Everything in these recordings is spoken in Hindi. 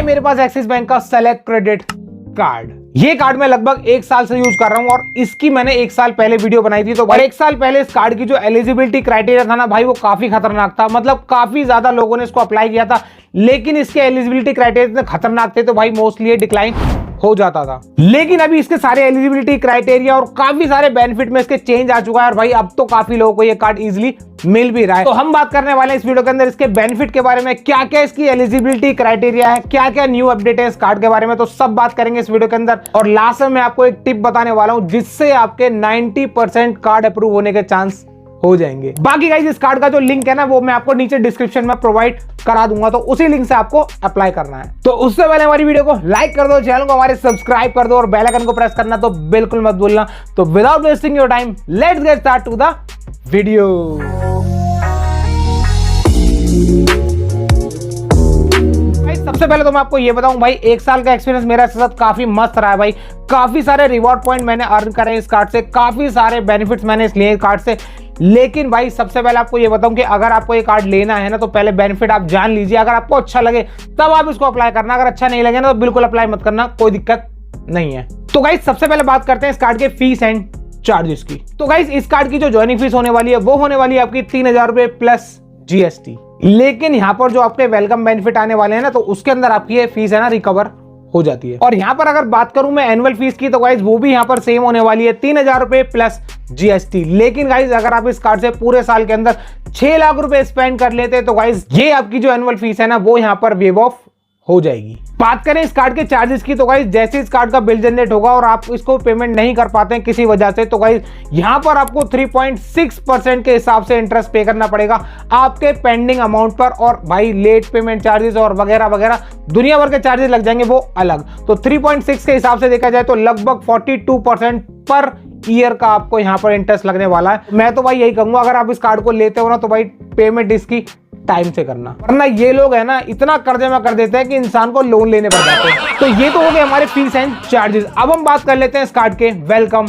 मेरे पास एक्सिस बैंक का सेलेक्ट क्रेडिट कार्ड। ये कार्ड मैं लगभग 1 साल से यूज कर रहा हूं और इसकी मैंने 1 साल पहले वीडियो बनाई थी। तो 1 साल पहले इस कार्ड की जो एलिजिबिलिटी क्राइटेरिया था ना भाई, वो काफी खतरनाक था। मतलब काफी ज्यादा लोगों ने इसको अप्लाई किया था, लेकिन इसके एलिजिबिलिटी क्राइटेरिया इतने खतरनाक थे तो भाई मोस्टली ये डिक्लाइन हो जाता था। लेकिन अभी इसके सारे एलिजिबिलिटी क्राइटेरिया और काफी सारे बेनिफिट में इसके चेंज आ चुका है और भाई अब तो काफी लोगों को ये कार्ड इजीली मिल भी रहा है। तो हम बात करने वाले हैं इस वीडियो के अंदर इसके बेनिफिट के बारे में, क्या क्या इसकी एलिजिबिलिटी क्राइटेरिया है, क्या क्या न्यू अपडेट है इस कार्ड के बारे में, तो सब बात करेंगे इस वीडियो के अंदर। और लास्ट में मैं आपको एक टिप बताने वाला हूं जिससे आपके 90% कार्ड अप्रूव होने के चांस हो जाएंगे। बाकी गाइस इस कार्ड का जो लिंक है ना वो मैं आपको नीचे डिस्क्रिप्शन में प्रोवाइड करा दूंगा, तो उसी लिंक से आपको अप्लाई करना है। तो उससे पहले हमारी वीडियो को लाइक कर दो, चैनल को हमारे सब्सक्राइब कर दो और बेल आइकन को प्रेस करना तो बिल्कुल मत भूलना। तो without wasting your time let's get start to the video. सबसे पहले तो मैं आपको ये बताऊं भाई, 1 साल का एक्सपीरियंस मेरा साथ काफी मस्त रहा है भाई। काफी सारे रिवॉर्ड पॉइंट मैंने अर्न करे हैं इस कार्ड से, काफी सारे बेनिफिट्स मैंने इस लिए कार्ड से। लेकिन भाई सबसे पहले आपको ये बताऊं कि अगर आपको ये कार्ड लेना है ना तो पहले बेनिफिट आप जान लीजिए। अगर आपको अच्छा लगे तब आप इसको अप्लाई करना, अगर अच्छा नहीं लगे ना तो बिल्कुल अप्लाई मत करना, कोई दिक्कत नहीं है। तो गाइस सबसे पहले बात करते हैं इस कार्ड के फीस एंड चार्जेस की। तो गाइस इस कार्ड की जो ज्वाइनिंग फीस होने वाली है वो होने वाली है आपकी 3000 रुपए प्लस जीएसटी। लेकिन यहाँ पर जो आपके वेलकम बेनिफिट आने वाले हैं ना तो उसके अंदर आपकी ये फीस है ना रिकवर हो जाती है। और यहाँ पर अगर बात करूं मैं एनुअल फीस की तो गाइस वो भी यहाँ पर सेम होने वाली है 3000 रुपए प्लस जीएसटी। लेकिन गाइस अगर आप इस कार्ड से पूरे साल के अंदर 6 लाख रुपए स्पेंड कर लेते हैं तो गाइस ये आपकी जो एनुअल फीस है ना वो यहाँ पर वेव ऑफ हो जाएगी। बात करें इस कार्ड के चार्जेस की तो गाइस जैसे इस कार्ड का बिल जनरेट होगा और आप इसको पेमेंट नहीं कर पाते हैं किसी वजह से तो गाइस यहां पर आपको 3.6% के हिसाब से इंटरेस्ट पे करना पड़ेगा आपके पेंडिंग अमाउंट पर। और भाई लेट पेमेंट चार्जेस और वगैरह वगैरह दुनिया भर के चार्जेस लग जाएंगे वो अलग। तो 3.6 के हिसाब से देखा जाए तो लगभग 42% पर ईयर का आपको यहां पर इंटरेस्ट लगने वाला है। मैं तो भाई यही कहूंगा अगर आप इस कार्ड को लेते हो ना तो भाई पेमेंट इसकी टाइम से करना, वरना ये लोग है ना इतना कर्जे में कर देते हैं कि इंसान को लोन लेने पड़ जाते हैं। तो ये तो हो गए हमारे फीस एंड चार्जेस। अब हम बात कर लेते हैं इस कार्ड के वेलकम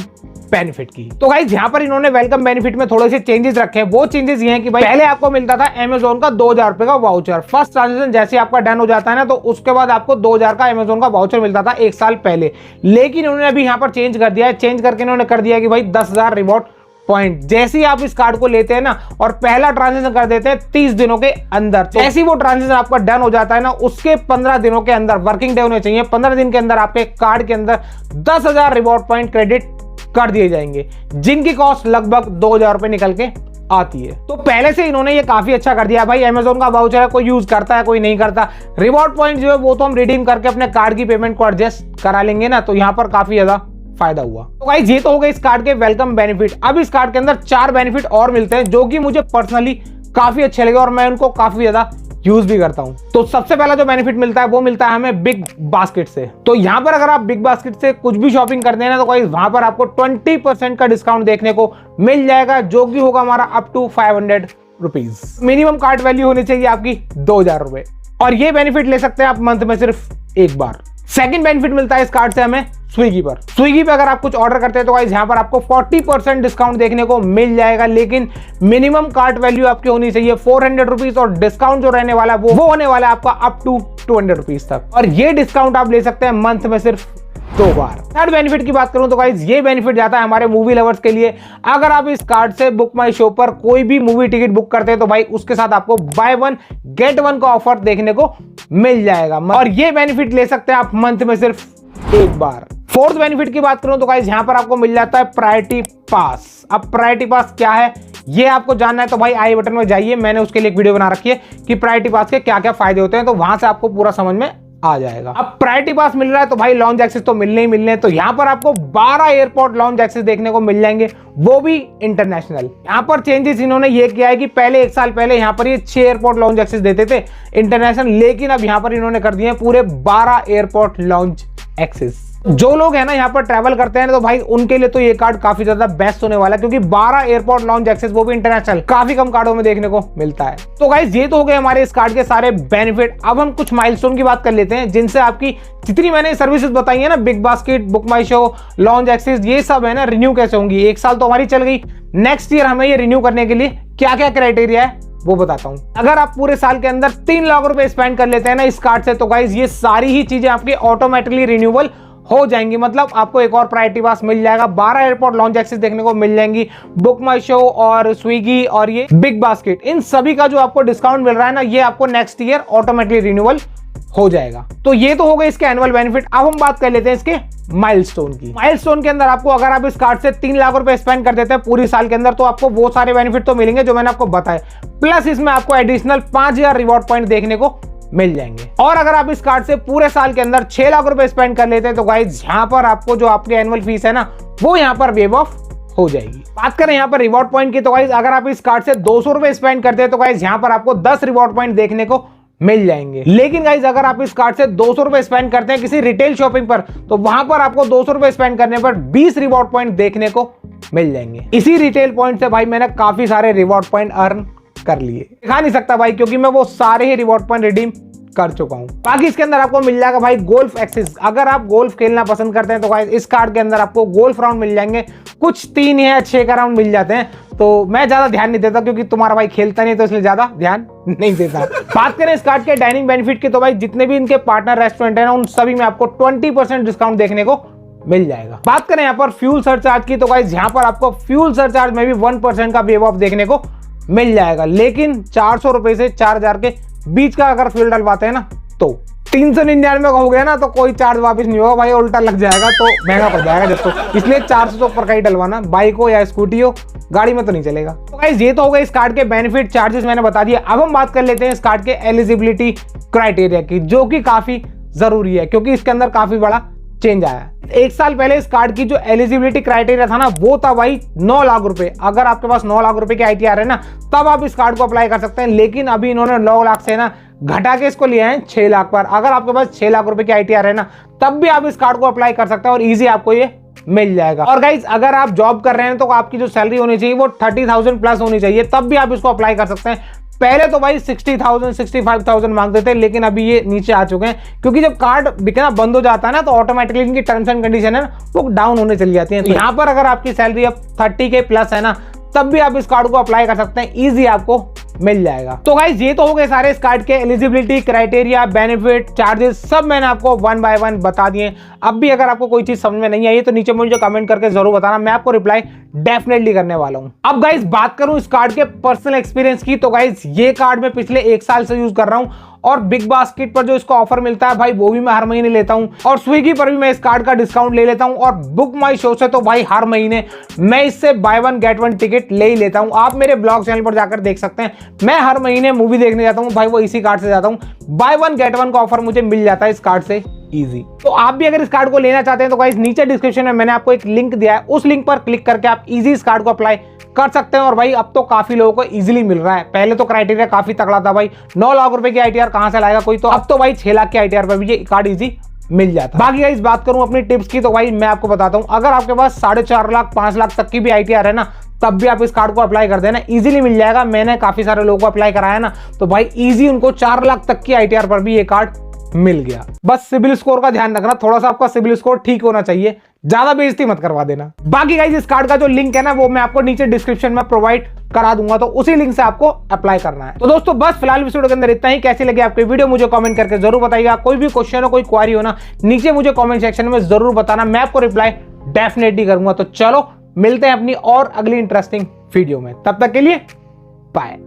बेनिफिट की। तो गाइस यहाँ पर इन्होंने वेलकम बेनिफिट में थोड़े से चेंजेस रखे हैं। वो चेंजेस ये हैं कि भाई पहले आपको मिलता था अमेज़न का 2000 रुपए का वाउचर। फर्स्ट ट्रांजेक्शन जैसे आपका डन हो जाता है ना तो उसके बाद आपको 2000 का अमेज़न का वाउचर मिलता था 1 साल पहले। लेकिन उन्होंने अभी यहाँ पर चेंज कर दिया है। चेंज करके इन्होंने कर दिया कि भाई 10,000 रिवॉर्ड पॉइंट जैसे ही आप इस कार्ड को लेते हैं ना और पहला ट्रांजेक्शन कर देते हैं 30 दिनों के अंदर, तो ऐसे ही वो ट्रांजेक्शन आपका डन हो जाता है ना उसके 15 दिनों के अंदर, वर्किंग डे होने चाहिए, 15 दिन के अंदर आपके कार्ड के अंदर 10,000 रिवॉर्ड पॉइंट क्रेडिट कर दिए जाएंगे, जिनकी कॉस्ट लगभग 2,000 रुपए निकल के आती है। तो पहले से इन्होंने ये काफी अच्छा कर दिया भाई। अमेज़न का वाउचर है, कोई यूज करता है कोई नहीं करता। रिवॉर्ड पॉइंट जो है वो तो हम रिडीम करके अपने कार्ड की पेमेंट को एडजस्ट करा लेंगे ना, तो यहाँ पर काफी ज्यादा फायदा हुआ। तो गाइस ये तो हो गए इस कार्ड के वेलकम बेनिफिट। अब इस कार्ड के अंदर 4 बेनिफिट और मिलते हैं जो कि मुझे पर्सनली काफी अच्छे लगे और मैं उनको काफी ज्यादा यूज भी करता हूं। तो सबसे पहला जो बेनिफिट मिलता है वो मिलता है हमें बिग बास्केट से। तो यहां पर अगर आप बिग बास्केट से कुछ भी शॉपिंग करते हैं ना तो गाइस वहां पर आपको 20% का डिस्काउंट देखने को मिल जाएगा, जो कि होगा हमारा up to 500 rupees. Minimum card value होनी चाहिए आपकी 2,000 रुपए और ये बेनिफिट ले सकते हैं आप मंथ में सिर्फ एक बार। सेकंड बेनिफिट मिलता है इस कार्ड से हमें स्विगी पर। स्विगी पे अगर आप कुछ ऑर्डर करते हैं तो गाइस यहाँ पर आपको 40% डिस्काउंट देखने को मिल जाएगा, लेकिन मिनिमम कार्ट वैल्यू आपकी होनी चाहिए 400 रुपीज और डिस्काउंट जो रहने वाला है वो होने वाला है आपका अप टू 200 रुपीज तक। और ये डिस्काउंट आप ले सकते हैं मंथ में सिर्फ 2 बार। थर्ड बेनिफिट की बात करूं तो गाइस ये बेनिफिट जाता है हमारे मूवी लवर्स के लिए। अगर आप इस कार्ड से बुक माई शो पर कोई भी मूवी टिकट बुक करते हैं तो भाई उसके साथ आपको बाय 1 गेट 1 का ऑफर देखने को मिल जाएगा और ये बेनिफिट ले सकते हैं आप मंथ में सिर्फ एक बार। फोर्थ बेनिफिट की बात करूं तो गाइस यहां पर आपको मिल जाता है प्रायोरिटी पास। अब प्रायोरिटी पास क्या है ये आपको जानना है तो भाई आई बटन में जाइए, मैंने उसके लिए एक वीडियो बना रखी है कि प्रायोरिटी पास के क्या क्या फायदे होते हैं, तो वहां से आपको पूरा समझ में आ जाएगा। अब प्रायोरिटी पास मिल रहा है तो भाई लॉन्च एक्सेस तो मिलने ही मिलने हैं। तो यहाँ पर आपको 12 एयरपोर्ट लॉन्च एक्सेस देखने को मिल जाएंगे, वो भी इंटरनेशनल। यहाँ पर चेंजेस इन्होंने ये किया है कि पहले 1 साल पहले यहाँ पर ये 6 एयरपोर्ट लॉन्च एक्सेस देते थे इंटरनेशनल, लेकिन अब यहाँ पर इन्होंने कर दिए पूरे 12 एयरपोर्ट लॉन्च एक्सेस। जो लोग है ना यहाँ पर ट्रैवल करते हैं तो भाई उनके लिए तो ये कार्ड काफी ज्यादा बेस्ट होने वाला है, क्योंकि 12 एयरपोर्ट लॉन्च एक्सेस वो भी इंटरनेशनल काफी कम कार्डों में देखने को मिलता है। तो गाइस ये तो हो गए हमारे इस कार्ड के सारे बेनिफिट। अब हम कुछ माइलस्टोन की बात कर लेते हैं जिनसे आपकी जितनी मैंने सर्विसेज बताई है ना, बिग बास्केट, बुक माई शो, लॉन्च एक्सेस, ये सब है ना रिन्यू कैसे होंगी। 1 साल तो हमारी चल गई, नेक्स्ट ईयर हमें ये रिन्यू करने के लिए क्या क्या क्राइटेरिया है वो बताता हूँ। अगर आप पूरे साल के अंदर 3 लाख रुपए स्पेंड कर लेते हैं ना इस कार्ड से, तो गाइज ये सारी ही चीजें आपकी ऑटोमेटिकली रिन्यूएबल हो जाएंगी। मतलब आपको एक और प्रायोरिटी पास मिल जाएगा, 12 एयरपोर्ट लॉन्च एक्सेस देखने को मिल जाएंगी, बुक माई शो और स्विगी और ये बिग बास्केट, इन सभी का जो आपको डिस्काउंट मिल रहा है ना, ये आपको नेक्स्ट ईयर ऑटोमेटिकली रिन्यूएबल हो जाएगा। तो ये तो हो गए इसके एनुअल बेनिफिट। अब हम बात कर लेते हैं इसके माइलस्टोन की। माइलस्टोन के अंदर आपको, अगर आप इस कार्ड से 3 लाख रुपए स्पेंड कर देते हैं पूरी साल के अंदर, तो आपको वो सारे बेनिफिट तो मिलेंगे जो मैंने आपको बताए, प्लस इसमें आपको एडिशनल 5000 रिवॉर्ड पॉइंट देखने को मिल जाएंगे। और अगर आप इस कार्ड से पूरे साल के अंदर 6 लाख रुपए स्पेंड कर लेते हैं, तो गाइस यहाँ पर आपको जो आपकी एनुअल फीस है ना, वो यहाँ पर वेव ऑफ हो जाएगी। बात करें यहाँ पर रिवॉर्ड पॉइंट की, तो गाइस अगर आप इस कार्ड से 200 रुपए स्पेंड करते हैं, तो गाइस यहाँ पर आपको 10 रिवॉर्ड पॉइंट देखने को मिल जाएंगे। लेकिन गाइस अगर आप इस कार्ड से 200 रुपए स्पेंड करते हैं किसी रिटेल शॉपिंग पर, तो वहां पर आपको 200 रुपए स्पेंड करने पर 20 रिवॉर्ड पॉइंट देखने को मिल जाएंगे। इसी रिटेल पॉइंट से भाई मैंने काफी सारे रिवॉर्ड पॉइंट अर्न कर लिए, दिखा नहीं सकता भाई, क्योंकि मैं वो सारे ही रिवॉर्ड पॉइंट रिडीम कर चुका हूं। बाकी इसके अंदर आपको मिल जाएगा भाई गोल्फ एक्सेस। अगर आप गोल्फ खेलना पसंद करते हैं, तो गाइस इस कार्ड के अंदर आपको गोल्फ राउंड मिल जाएंगे। कुछ 3 या 6 का राउंड मिल जाते हैं, तो मैं ज्यादा ध्यान नहीं देता क्योंकि तुम्हारा भाई खेलता नहीं, तो इसलिए ज्यादा ध्यान नहीं देता। बात करें इस कार्ड के डाइनिंग बेनिफिट की, तो भाई जितने भी इनके पार्टनर रेस्टोरेंट है ना, उन सभी में आपको 20% डिस्काउंट देखने को मिल जाएगा। बात करें यहाँ पर फ्यूल सरचार्ज की, तो गाइस यहाँ पर आपको फ्यूल सरचार्ज में भी 1% का वेव ऑफ देखने को मिल जाएगा। लेकिन 400 रुपए से 4000 के बीच का अगर फ्यूल डलवाते हैं ना, तो 399 का हो गया ना, तो कोई चार्ज वापस नहीं होगा भाई, उल्टा लग जाएगा, तो महंगा पड़ जाएगा जब तो। इसलिए 400 ऊपर का ही डलवाना, बाइक हो या स्कूटी हो, गाड़ी में तो नहीं चलेगा। तो गाइस ये तो हो गए इस कार्ड के बेनिफिट, चार्जेस मैंने बता दिए। अब हम बात कर लेते हैं इस कार्ड के एलिजिबिलिटी क्राइटेरिया की, जो कि काफी जरूरी है क्योंकि इसके अंदर काफी बड़ा चेंज आया है। 1 साल पहले इस कार्ड की जो एलिजिबिलिटी क्राइटेरिया था ना, वो था भाई 9 लाख रुपए। अगर आपके पास 9 लाख रुपए की ITR है ना, तब आप इस कार्ड को अप्लाई कर सकते हैं। लेकिन अभी इन्होंने 9 लाख से ना घटा के इसको लिया है 6 लाख पर। अगर आपके पास 6 लाख रुपए की ITR है ना, तब भी आप इस कार्ड को अप्लाई कर सकते हैं और इजी आपको ये मिल जाएगा। और गाइज अगर आप जॉब कर रहे हैं, तो आपकी जो सैलरी होनी चाहिए वो 30,000 प्लस होनी चाहिए, तब भी आप इसको अप्लाई कर सकते हैं। पहले तो भाई 60,000 65,000 मांगते थे, लेकिन अभी ये नीचे आ चुके हैं, क्योंकि जब कार्ड बिकना बंद हो जाता है ना, तो ऑटोमेटिकली इनकी टर्म्स एंड कंडीशन है ना, वो डाउन होने चली जाती है। तो यहाँ पर अगर आपकी सैलरी अब 30K प्लस है ना, तब भी आप इस कार्ड को अप्लाई कर सकते हैं, इजी आपको मिल जाएगा। तो गाइस ये तो हो गए सारे इस कार्ड के एलिजिबिलिटी क्राइटेरिया, बेनिफिट, चार्जेस, सब मैंने आपको 1 बाय 1 बता दिए। अब भी अगर आपको कोई चीज समझ में नहीं आई तो नीचे मुझे कमेंट करके जरूर बताना, मैं आपको रिप्लाई डेफिनेटली करने वाला हूं। अब गाइस बात करूं इस कार्ड के पर्सनल एक्सपीरियंस की, तो गाइस ये कार्ड मैं पिछले 1 साल से यूज कर रहा हूं और बिग बास्केट पर जो इसका ऑफर मिलता है भाई, वो भी मैं हर महीने लेता हूं, और स्विगी पर भी मैं इस कार्ड का डिस्काउंट ले लेता हूं, और बुक माई शो से तो भाई हर महीने मैं इससे बाय 1 गेट 1 टिकट ले ही लेता हूं। आप मेरे ब्लॉग चैनल पर जाकर देख सकते हैं, मैं हर महीने मूवी देखने जाता हूं भाई, वो इसी कार्ड से जाता हूं। बाय 1 गेट 1 का ऑफर मुझे मिल जाता है इस कार्ड से इजी। तो आप भी अगर इस कार्ड को लेना चाहते हैं, तो गाइस नीचे डिस्क्रिप्शन में मैंने आपको एक लिंक दिया है, उस लिंक पर क्लिक करके आप इजी इस कार्ड को अप्लाई कर सकते हैं। और भाई अब तो काफी लोगों को इजीली मिल रहा है, पहले तो क्राइटेरिया काफी तगड़ा था भाई, 9 लाख रुपए की ITR कहां से लाएगा कोई, तो अब तो भाई 6 लाख की ITR पर भी ये कार्ड इजी मिल जाता है। बाकी गाइस बात करूं अपनी टिप्स की, तो भाई मैं आपको बताता हूं, अगर आपके पास 4.5 लाख 5 लाख तक की भी ITR है ना, तब भी आप इस कार्ड को अप्लाई कर देना, इजीली मिल जाएगा। मैंने काफी सारे लोगों को अप्लाई कराया ना, तो भाई इजी उनको 4 लाख तक की ITR पर भी ये कार्ड मिल गया। बस सिबिल स्कोर का ध्यान रखना, थोड़ा सा आपका सिबिल स्कोर ठीक होना चाहिए, ज्यादा बेइज्जती मत करवा देना। बाकी गाइस इस कार्ड का जो लिंक है ना, वो मैं आपको नीचे डिस्क्रिप्शन में प्रोवाइड करा दूंगा, तो उसी लिंक से आपको अप्लाई करना है। तो दोस्तों बस फिलहाल वीडियो के अंदर इतना ही। कैसी लगी आपकी वीडियो मुझे कमेंट करके जरूर बताइएगा। कोई भी क्वेश्चन हो, कोई क्वारी हो ना, नीचे मुझे कमेंट सेक्शन में जरूर बताना, मैं आपको रिप्लाई डेफिनेटली करूंगा। तो चलो मिलते हैं अपनी और अगली इंटरेस्टिंग वीडियो में, तब तक के लिए बाय।